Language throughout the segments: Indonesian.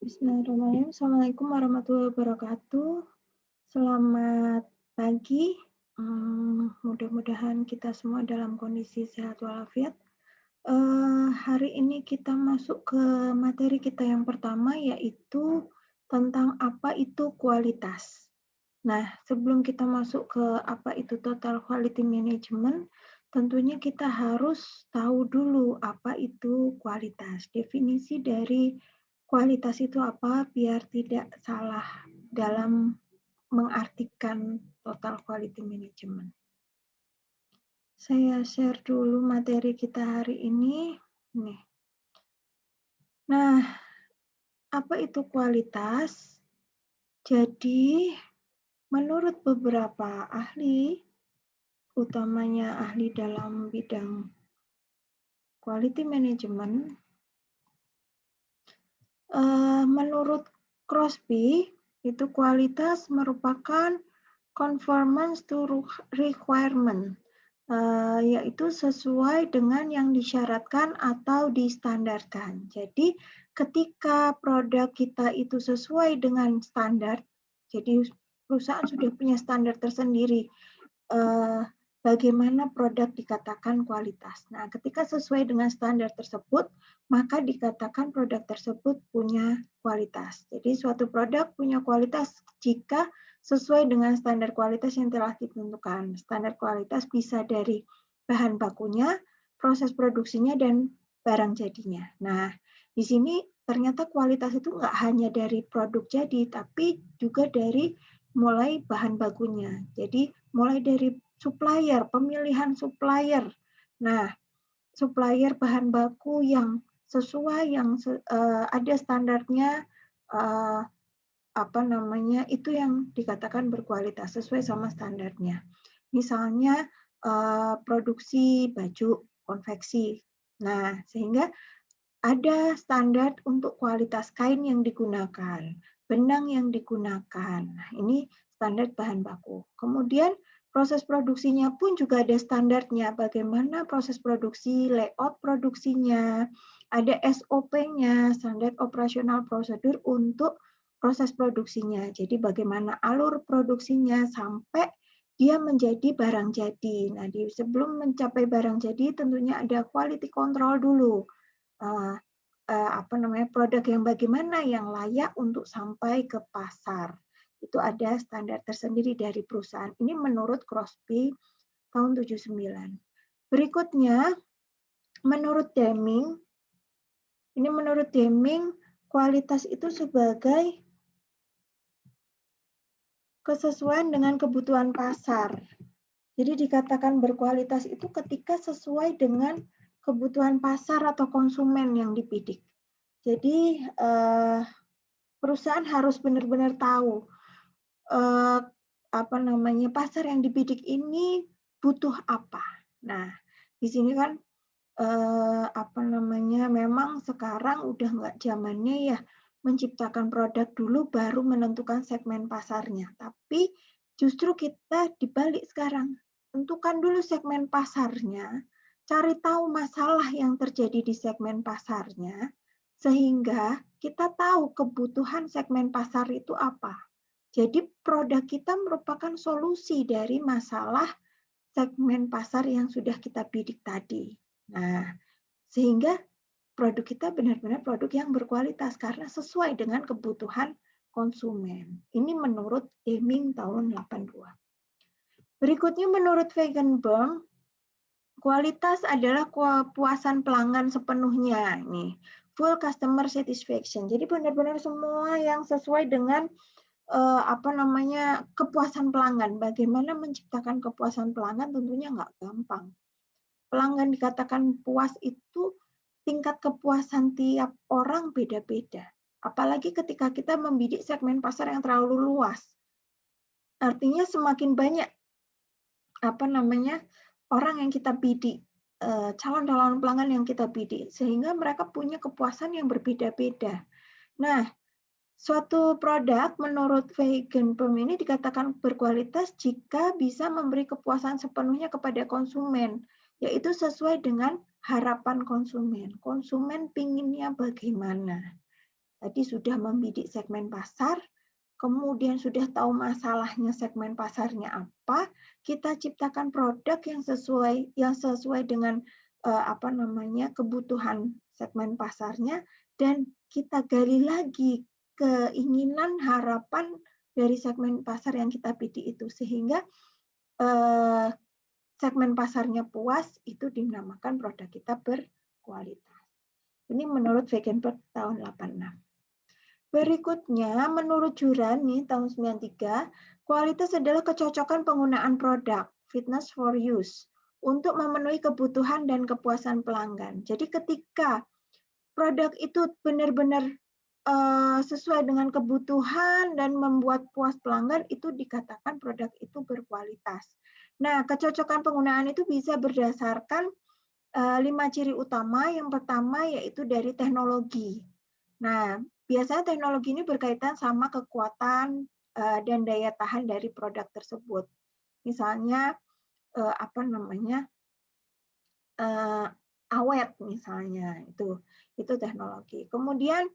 Bismillahirrahmanirrahim. Assalamualaikum warahmatullahi wabarakatuh. Selamat pagi. Mudah-mudahan kita semua dalam kondisi sehat walafiat. Hari ini kita masuk ke materi kita yang pertama, yaitu tentang apa itu kualitas. Nah, sebelum kita masuk ke apa itu total quality management, tentunya kita harus tahu dulu apa itu kualitas. Definisi dari kualitas itu apa biar tidak salah dalam mengartikan total quality management. Saya share dulu materi kita hari ini. Nih. Nah, apa itu kualitas? Jadi, menurut beberapa ahli, utamanya ahli dalam bidang quality management, menurut Crosby, itu kualitas merupakan conformance to requirement, yaitu sesuai dengan yang disyaratkan atau distandarkan. Jadi, ketika produk kita itu sesuai dengan standar, jadi perusahaan sudah punya standar tersendiri, bagaimana produk dikatakan kualitas. Nah, ketika sesuai dengan standar tersebut, maka dikatakan produk tersebut punya kualitas. Jadi, suatu produk punya kualitas jika sesuai dengan standar kualitas yang telah ditentukan. Standar kualitas bisa dari bahan bakunya, proses produksinya, dan barang jadinya. Nah, di sini ternyata kualitas itu nggak hanya dari produk jadi, tapi juga dari mulai bahan bakunya. Jadi, mulai dari supplier, pemilihan supplier. Nah, supplier bahan baku yang sesuai, yang ada standarnya, itu yang dikatakan berkualitas, sesuai sama standarnya. Misalnya produksi baju, konveksi. Nah, sehingga ada standar untuk kualitas kain yang digunakan, benang yang digunakan. Nah, ini standar bahan baku. Kemudian proses produksinya pun juga ada standarnya, bagaimana proses produksi, layout produksinya, ada SOP-nya, standar operasional prosedur untuk proses produksinya. Jadi bagaimana alur produksinya sampai dia menjadi barang jadi. Nah, sebelum mencapai barang jadi tentunya ada quality control dulu. Produk yang bagaimana yang layak untuk sampai ke pasar. Itu ada standar tersendiri dari perusahaan. Ini menurut Crosby tahun 79. Berikutnya, menurut Deming, kualitas itu sebagai kesesuaian dengan kebutuhan pasar. Jadi dikatakan berkualitas itu ketika sesuai dengan kebutuhan pasar atau konsumen yang dibidik. Jadi perusahaan harus benar-benar tahu pasar yang dibidik ini butuh apa. Nah, di sini kan memang sekarang udah nggak zamannya ya menciptakan produk dulu baru menentukan segmen pasarnya. Tapi justru kita dibalik sekarang. Tentukan dulu segmen pasarnya, cari tahu masalah yang terjadi di segmen pasarnya, sehingga kita tahu kebutuhan segmen pasar itu apa. Jadi produk kita merupakan solusi dari masalah segmen pasar yang sudah kita bidik tadi. Nah, sehingga produk kita benar-benar produk yang berkualitas karena sesuai dengan kebutuhan konsumen. Ini menurut Deming tahun 82. Berikutnya menurut Feigenbaum, kualitas adalah kepuasan pelanggan sepenuhnya. Nih, full customer satisfaction. Jadi benar-benar semua yang sesuai dengan kepuasan pelanggan. Bagaimana menciptakan kepuasan pelanggan tentunya nggak gampang. Pelanggan dikatakan puas itu tingkat kepuasan tiap orang beda-beda. Apalagi ketika kita membidik segmen pasar yang terlalu luas. Artinya semakin banyak orang yang kita bidik, calon-calon pelanggan yang kita bidik, sehingga mereka punya kepuasan yang berbeda-beda. Nah, suatu produk menurut Feigenbaum ini dikatakan berkualitas jika bisa memberi kepuasan sepenuhnya kepada konsumen, yaitu sesuai dengan harapan konsumen. Konsumen pinginnya bagaimana? Tadi sudah membidik segmen pasar, kemudian sudah tahu masalahnya segmen pasarnya apa, kita ciptakan produk yang sesuai dengan kebutuhan segmen pasarnya, dan kita gali lagi keinginan harapan dari segmen pasar yang kita bidik itu, sehingga segmen pasarnya puas, itu dinamakan produk kita berkualitas. Ini menurut Wagenberg tahun 86. Berikutnya, menurut Juran nih tahun 93, kualitas adalah kecocokan penggunaan produk, fitness for use, untuk memenuhi kebutuhan dan kepuasan pelanggan. Jadi ketika produk itu benar-benar sesuai dengan kebutuhan dan membuat puas pelanggan, itu dikatakan produk itu berkualitas. Nah, kecocokan penggunaan itu bisa berdasarkan 5 ciri utama. Yang pertama yaitu dari teknologi. Nah, biasanya teknologi ini berkaitan sama kekuatan dan daya tahan dari produk tersebut. Misalnya awet misalnya, itu teknologi. Kemudian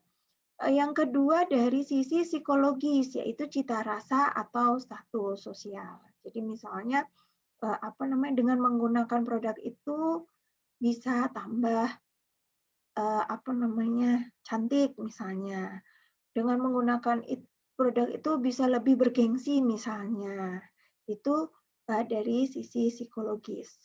yang kedua dari sisi psikologis, yaitu cita rasa atau status sosial. Jadi misalnya dengan menggunakan produk itu bisa tambah cantik misalnya. Dengan menggunakan produk itu bisa lebih bergengsi misalnya. Itu dari sisi psikologis.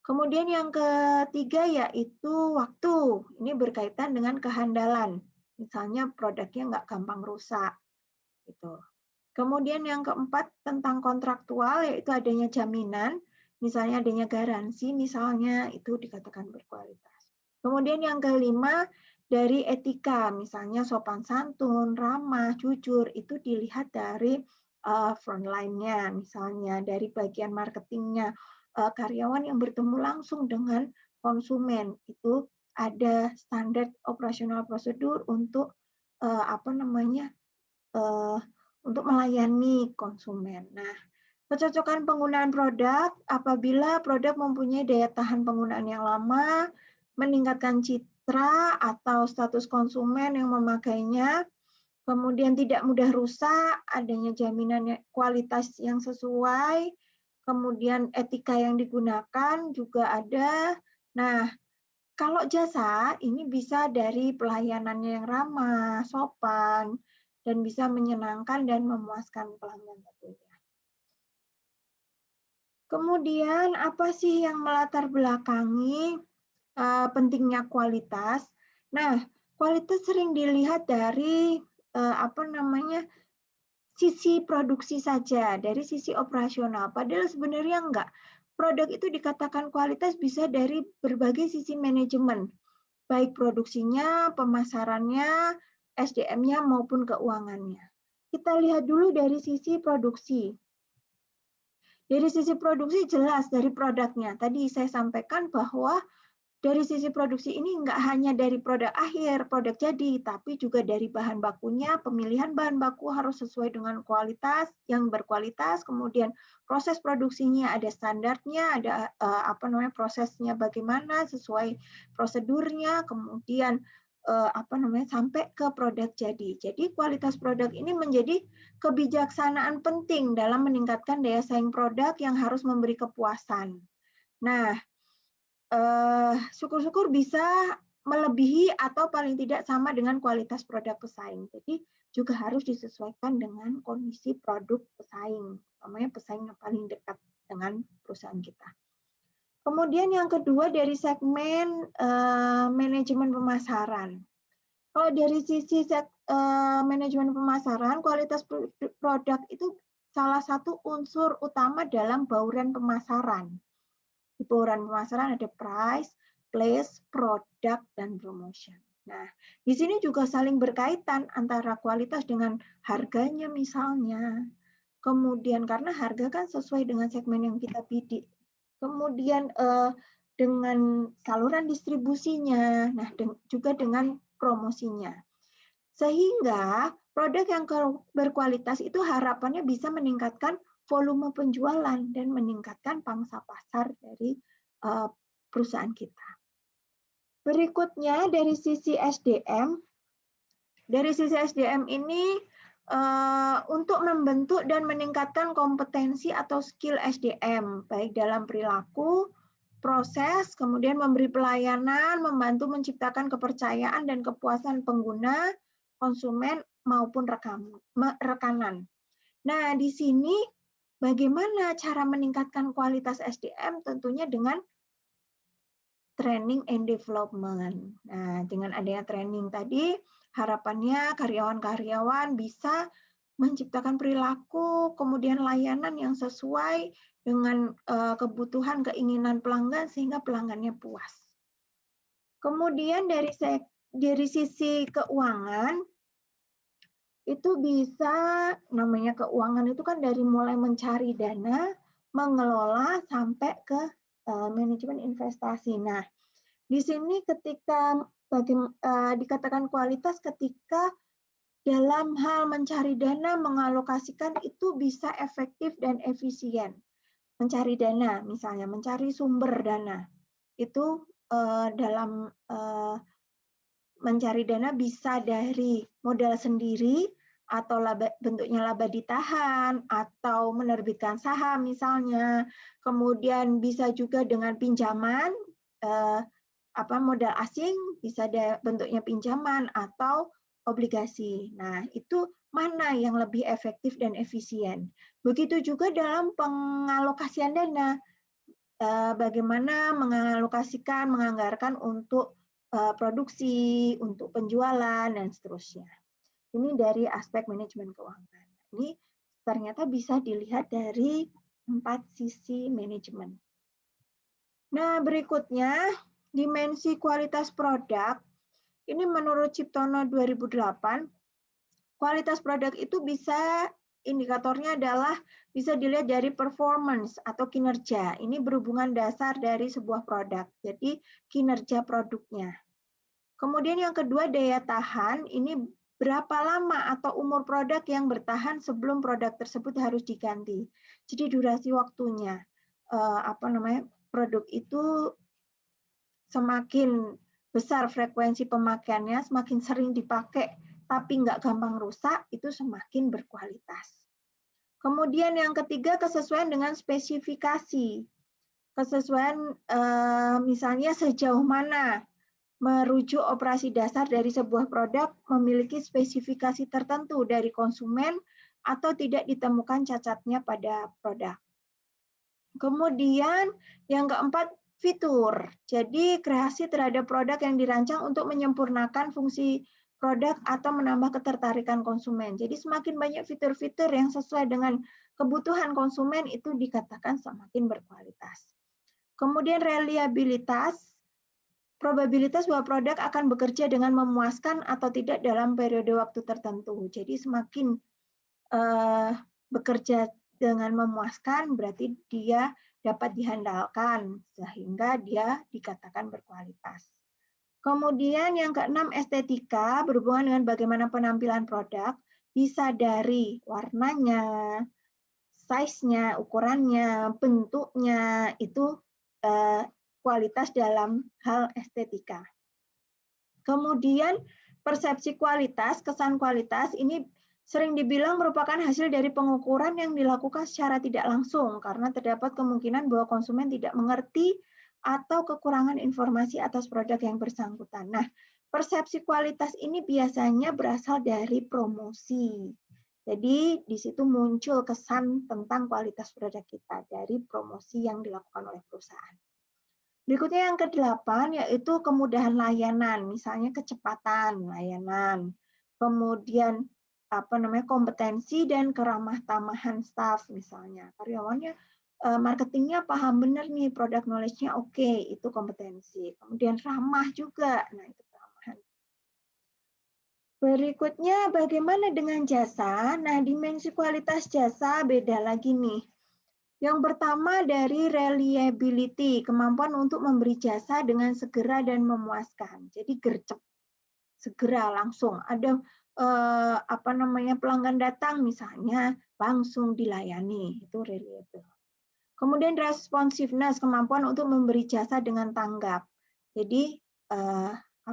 Kemudian yang ketiga yaitu waktu. Ini berkaitan dengan kehandalan. Misalnya produknya nggak gampang rusak. Gitu. Kemudian yang keempat tentang kontraktual, yaitu adanya jaminan. Misalnya adanya garansi, misalnya itu dikatakan berkualitas. Kemudian yang kelima, dari etika, misalnya sopan santun, ramah, jujur, itu dilihat dari frontline-nya, misalnya dari bagian marketingnya, karyawan yang bertemu langsung dengan konsumen, itu ada standar operasional prosedur untuk untuk melayani konsumen. Nah, kecocokan penggunaan produk apabila produk mempunyai daya tahan penggunaan yang lama, meningkatkan citra atau status konsumen yang memakainya, kemudian tidak mudah rusak, adanya jaminan kualitas yang sesuai, kemudian etika yang digunakan juga ada. Nah, kalau jasa ini bisa dari pelayanannya yang ramah, sopan, dan bisa menyenangkan dan memuaskan pelanggan tentunya. Kemudian apa sih yang melatar belakangi pentingnya kualitas? Nah, kualitas sering dilihat dari sisi produksi saja, dari sisi operasional. Padahal sebenarnya enggak. Produk itu dikatakan kualitas bisa dari berbagai sisi manajemen, baik produksinya, pemasarannya, SDM-nya maupun keuangannya. Kita lihat dulu dari sisi produksi. Dari sisi produksi jelas dari produknya. Tadi saya sampaikan bahwa dari sisi produksi ini nggak hanya dari produk akhir, produk jadi, tapi juga dari bahan bakunya, pemilihan bahan baku harus sesuai dengan kualitas, yang berkualitas, kemudian proses produksinya ada standarnya, ada prosesnya bagaimana, sesuai prosedurnya, kemudian sampai ke produk jadi. Jadi kualitas produk ini menjadi kebijaksanaan penting dalam meningkatkan daya saing produk yang harus memberi kepuasan. Nah, syukur-syukur bisa melebihi atau paling tidak sama dengan kualitas produk pesaing. Jadi juga harus disesuaikan dengan kondisi produk pesaing, namanya pesaing yang paling dekat dengan perusahaan kita. Kemudian yang kedua dari segmen manajemen pemasaran. Kalau dari sisi manajemen pemasaran, kualitas produk itu salah satu unsur utama dalam bauran pemasaran. Di bauran pemasaran ada price, place, product, dan promotion. Nah, di sini juga saling berkaitan antara kualitas dengan harganya misalnya. Kemudian karena harga kan sesuai dengan segmen yang kita bidik. Kemudian dengan saluran distribusinya, nah juga dengan promosinya. Sehingga produk yang berkualitas itu harapannya bisa meningkatkan volume penjualan dan meningkatkan pangsa pasar dari perusahaan kita. Berikutnya dari sisi SDM, dari sisi SDM ini untuk membentuk dan meningkatkan kompetensi atau skill SDM, baik dalam perilaku, proses, kemudian memberi pelayanan, membantu menciptakan kepercayaan dan kepuasan pengguna, konsumen, maupun rekanan. Nah, di sini bagaimana cara meningkatkan kualitas SDM? Tentunya dengan training and development. Nah, dengan adanya training tadi, harapannya karyawan-karyawan bisa menciptakan perilaku, kemudian layanan yang sesuai dengan kebutuhan, keinginan pelanggan, sehingga pelanggannya puas. Kemudian dari sisi keuangan, itu bisa, namanya keuangan itu kan dari mulai mencari dana, mengelola, sampai ke manajemen investasi. Nah, di sini ketika dikatakan kualitas ketika dalam hal mencari dana, mengalokasikan itu bisa efektif dan efisien. Mencari dana, misalnya mencari sumber dana, itu dalam mencari dana bisa dari modal sendiri, atau bentuknya laba ditahan, atau menerbitkan saham misalnya. Kemudian bisa juga dengan pinjaman, modal asing, bisa bentuknya pinjaman atau obligasi. Nah, itu mana yang lebih efektif dan efisien. Begitu juga dalam pengalokasian dana, bagaimana mengalokasikan, menganggarkan untuk produksi, untuk penjualan, dan seterusnya. Ini dari aspek manajemen keuangan. Ini ternyata bisa dilihat dari 4 sisi manajemen. Nah, berikutnya, dimensi kualitas produk. Ini menurut Ciptono 2008, kualitas produk itu bisa, indikatornya adalah bisa dilihat dari performance atau kinerja. Ini berhubungan dasar dari sebuah produk, jadi kinerja produknya. Kemudian yang kedua, daya tahan. Ini berapa lama atau umur produk yang bertahan sebelum produk tersebut harus diganti. Jadi durasi waktunya, produk itu semakin besar frekuensi pemakaiannya, semakin sering dipakai tapi nggak gampang rusak, itu semakin berkualitas. Kemudian yang ketiga, kesesuaian dengan spesifikasi. Kesesuaian misalnya sejauh mana merujuk operasi dasar dari sebuah produk memiliki spesifikasi tertentu dari konsumen atau tidak ditemukan cacatnya pada produk. Kemudian yang keempat, fitur. Jadi kreasi terhadap produk yang dirancang untuk menyempurnakan fungsi produk atau menambah ketertarikan konsumen. Jadi semakin banyak fitur-fitur yang sesuai dengan kebutuhan konsumen itu dikatakan semakin berkualitas. Kemudian reliabilitas, probabilitas bahwa produk akan bekerja dengan memuaskan atau tidak dalam periode waktu tertentu. Jadi semakin bekerja dengan memuaskan, berarti dia dapat dihandalkan, sehingga dia dikatakan berkualitas. Kemudian yang keenam, estetika, berhubungan dengan bagaimana penampilan produk, bisa dari warnanya, size-nya, ukurannya, bentuknya, itu kualitas dalam hal estetika. Kemudian persepsi kualitas, kesan kualitas, ini sering dibilang merupakan hasil dari pengukuran yang dilakukan secara tidak langsung karena terdapat kemungkinan bahwa konsumen tidak mengerti atau kekurangan informasi atas produk yang bersangkutan. Nah, persepsi kualitas ini biasanya berasal dari promosi. Jadi di situ muncul kesan tentang kualitas produk kita dari promosi yang dilakukan oleh perusahaan. Berikutnya yang ke-8 yaitu kemudahan layanan, misalnya kecepatan layanan, kemudian kompetensi dan keramah tamahan staf, misalnya karyawannya marketingnya paham benar nih, produk knowledge-nya oke, itu kompetensi. Kemudian ramah juga, nah itu keramahan. Berikutnya bagaimana dengan jasa? Nah, dimensi kualitas jasa beda lagi nih. Yang pertama dari reliability, kemampuan untuk memberi jasa dengan segera dan memuaskan. Jadi gercep, segera langsung. Ada pelanggan datang misalnya langsung dilayani, itu reliable. Kemudian responsiveness, kemampuan untuk memberi jasa dengan tanggap. Jadi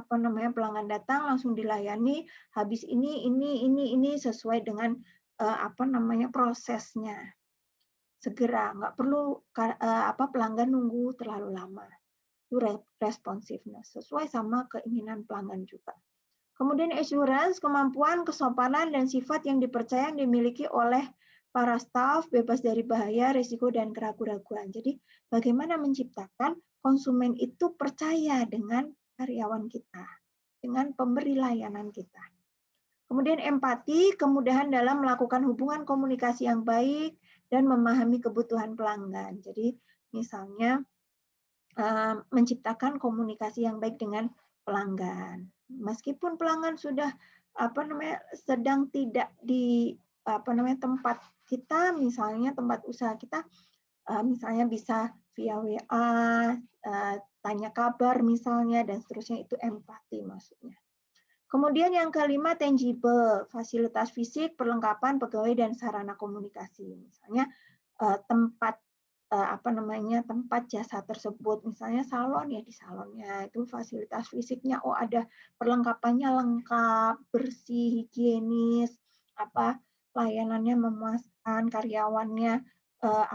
pelanggan datang langsung dilayani, habis ini sesuai dengan prosesnya. Segera, nggak perlu pelanggan nunggu terlalu lama. Itu responsiveness, sesuai sama keinginan pelanggan juga. Kemudian assurance, kemampuan, kesopanan, dan sifat yang dipercaya yang dimiliki oleh para staf, bebas dari bahaya, risiko, dan keraguan-raguan. Jadi bagaimana menciptakan konsumen itu percaya dengan karyawan kita, dengan pemberi layanan kita. Kemudian empati, kemudahan dalam melakukan hubungan komunikasi yang baik, dan memahami kebutuhan pelanggan. Jadi misalnya menciptakan komunikasi yang baik dengan pelanggan. Meskipun pelanggan sudah sedang tidak di tempat kita, misalnya tempat usaha kita, misalnya bisa via WA, tanya kabar misalnya, dan seterusnya, itu empati maksudnya. Kemudian yang kelima, tangible, fasilitas fisik, perlengkapan pegawai, dan sarana komunikasi. Misalnya tempat tempat jasa tersebut, misalnya salon, ya di salonnya itu fasilitas fisiknya, ada perlengkapannya lengkap, bersih, higienis, layanannya memuaskan, karyawannya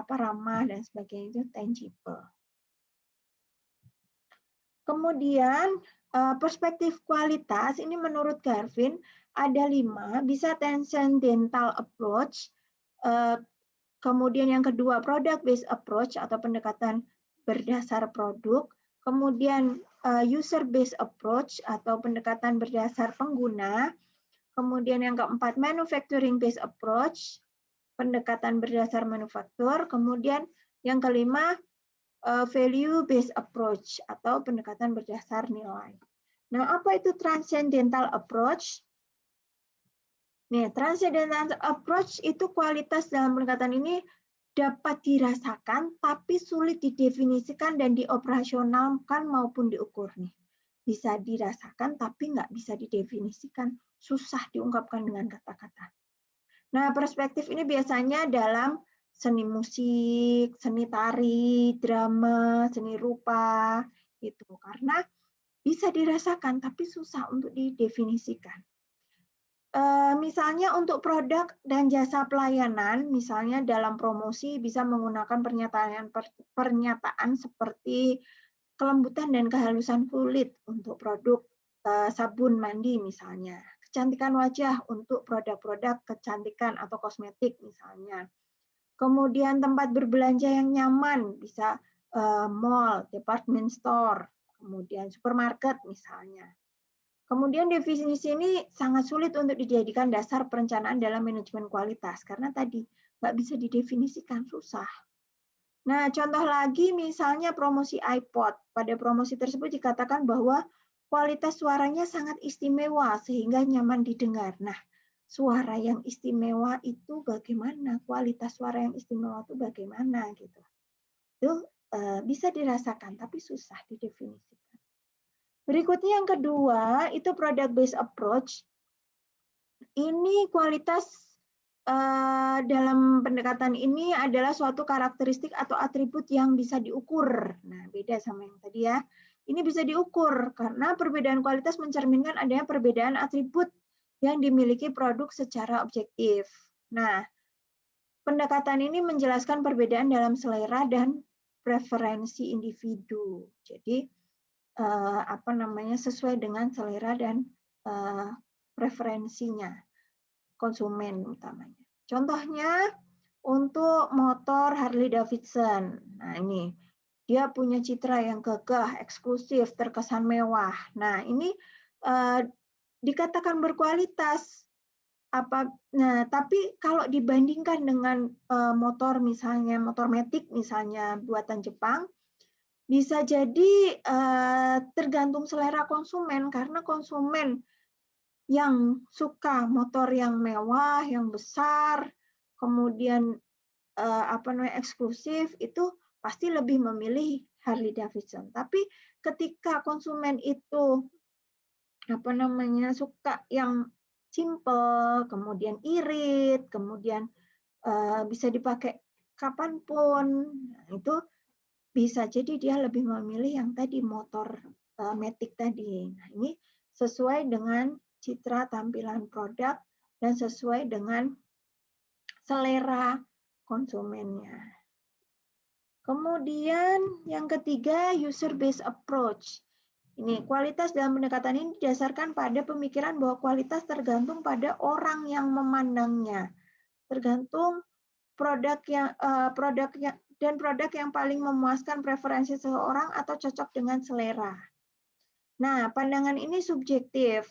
ramah, dan sebagainya, itu tangible. Kemudian perspektif kualitas ini menurut Garvin ada 5, bisa transcendental approach, kemudian yang kedua product based approach atau pendekatan berdasar produk, kemudian user based approach atau pendekatan berdasar pengguna, kemudian yang keempat manufacturing based approach, pendekatan berdasar manufaktur, kemudian yang kelima value based approach atau pendekatan berdasar nilai. Nah, apa itu transcendental approach? Nih, transcendental approach itu kualitas dalam pendekatan ini dapat dirasakan tapi sulit didefinisikan dan dioperasionalkan maupun diukur nih. Bisa dirasakan tapi nggak bisa didefinisikan, susah diungkapkan dengan kata-kata. Nah, perspektif ini biasanya dalam seni musik, seni tari, drama, seni rupa, itu karena bisa dirasakan tapi susah untuk didefinisikan. Misalnya untuk produk dan jasa pelayanan, misalnya dalam promosi bisa menggunakan pernyataan seperti kelembutan dan kehalusan kulit untuk produk sabun mandi misalnya, kecantikan wajah untuk produk-produk kecantikan atau kosmetik misalnya. Kemudian tempat berbelanja yang nyaman, bisa mall, department store, kemudian supermarket misalnya. Kemudian definisi ini sangat sulit untuk dijadikan dasar perencanaan dalam manajemen kualitas, karena tadi nggak bisa didefinisikan, susah. Nah, contoh lagi misalnya promosi iPod. Pada promosi tersebut dikatakan bahwa kualitas suaranya sangat istimewa sehingga nyaman didengar. Nah, suara yang istimewa itu bagaimana? Kualitas suara yang istimewa itu bagaimana gitu. Itu bisa dirasakan tapi susah didefinisikan. Berikutnya yang kedua itu product based approach. Ini kualitas dalam pendekatan ini adalah suatu karakteristik atau atribut yang bisa diukur. Nah, beda sama yang tadi ya. Ini bisa diukur karena perbedaan kualitas mencerminkan adanya perbedaan atribut yang dimiliki produk secara objektif. Nah, pendekatan ini menjelaskan perbedaan dalam selera dan preferensi individu. Jadi sesuai dengan selera dan preferensinya konsumen utamanya. Contohnya untuk motor Harley Davidson. Nah, ini dia punya citra yang gagah, eksklusif, terkesan mewah. Nah, ini dikatakan berkualitas. Nah, tapi kalau dibandingkan dengan motor misalnya, motor Matic misalnya buatan Jepang, bisa jadi tergantung selera konsumen, karena konsumen yang suka motor yang mewah, yang besar, kemudian eksklusif, itu pasti lebih memilih Harley Davidson. Tapi ketika konsumen itu suka yang simple, kemudian irit, kemudian bisa dipakai kapanpun, nah, itu bisa jadi dia lebih memilih yang tadi motor Matic tadi. Nah, ini sesuai dengan citra tampilan produk dan sesuai dengan selera konsumennya. Kemudian yang ketiga, user based approach. Ini kualitas dalam pendekatan ini didasarkan pada pemikiran bahwa kualitas tergantung pada orang yang memandangnya, tergantung produk yang paling memuaskan preferensi seseorang atau cocok dengan selera. Nah, pandangan ini subjektif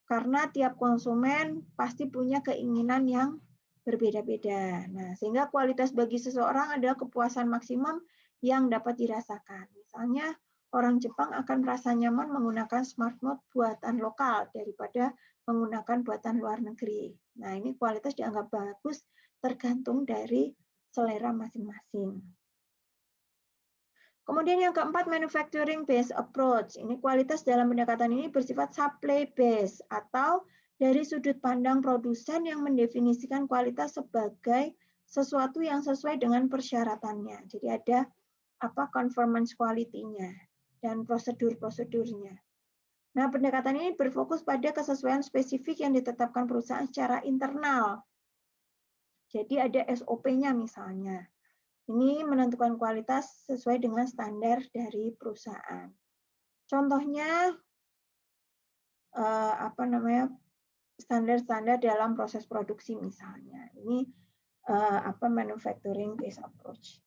karena tiap konsumen pasti punya keinginan yang berbeda-beda. Nah, sehingga kualitas bagi seseorang adalah kepuasan maksimum yang dapat dirasakan. Misalnya, orang Jepang akan merasa nyaman menggunakan smartwatch buatan lokal daripada menggunakan buatan luar negeri. Nah, ini kualitas dianggap bagus tergantung dari selera masing-masing. Kemudian yang keempat, manufacturing based approach. Ini kualitas dalam pendekatan ini bersifat supply based atau dari sudut pandang produsen yang mendefinisikan kualitas sebagai sesuatu yang sesuai dengan persyaratannya. Jadi ada conformance quality-nya dan prosedur-prosedurnya. Nah, pendekatan ini berfokus pada kesesuaian spesifik yang ditetapkan perusahaan secara internal. Jadi ada SOP-nya misalnya. Ini menentukan kualitas sesuai dengan standar dari perusahaan. Contohnya standar-standar dalam proses produksi misalnya. Ini manufacturing based approach.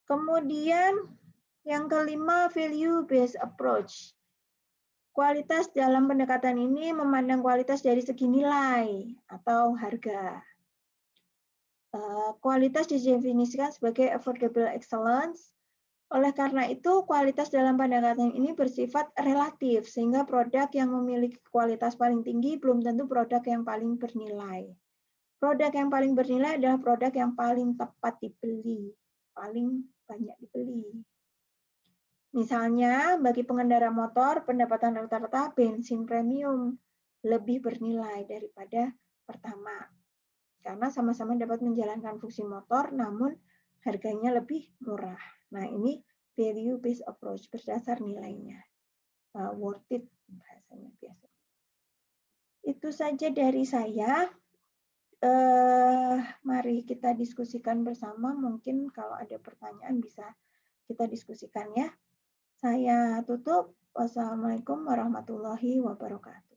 Kemudian yang kelima, value based approach. Kualitas dalam pendekatan ini memandang kualitas dari segi nilai atau harga. Kualitas didefinisikan sebagai affordable excellence. Oleh karena itu, kualitas dalam pendekatan ini bersifat relatif, sehingga produk yang memiliki kualitas paling tinggi belum tentu produk yang paling bernilai. Produk yang paling bernilai adalah produk yang paling tepat dibeli, paling banyak dibeli. Misalnya, bagi pengendara motor, pendapatan rata-rata bensin premium lebih bernilai daripada Pertamax. Karena sama-sama dapat menjalankan fungsi motor, namun harganya lebih murah. Nah, ini value based approach berdasar nilainya. Worth it bahasanya biasa. Itu saja dari saya. Mari kita diskusikan bersama. Mungkin kalau ada pertanyaan bisa kita diskusikan ya. Saya tutup. Wassalamualaikum warahmatullahi wabarakatuh.